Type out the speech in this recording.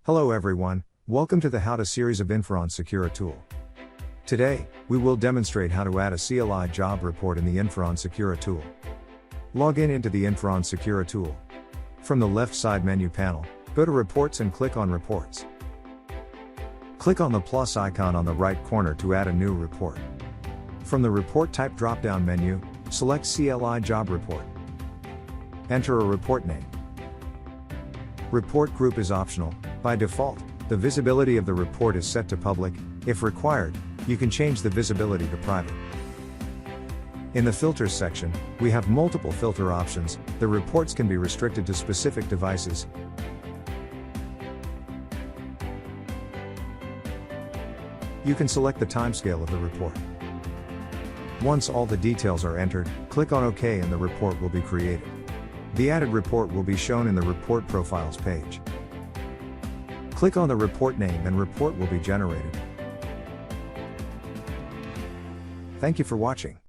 Hello everyone, welcome to the How to series of Infraon SecuRA tool. Today, we will demonstrate how to add a CLI Job Report in the Infraon SecuRA tool. Log into the Infraon SecuRA tool. From the left side menu panel, go to Reports and click on Reports. Click on the plus icon on the right corner to add a new report. From the Report Type drop-down menu, select CLI Job Report. Enter a report name. Report group is optional. By default, the visibility of the report is set to public. If required, you can change the visibility to private. In the Filters section, we have multiple filter options. The reports can be restricted to specific devices. You can select the timescale of the report. Once all the details are entered, click on OK and the report will be created. The added report will be shown in the Report Profiles page. Click on the report name and report will be generated. Thank you for watching.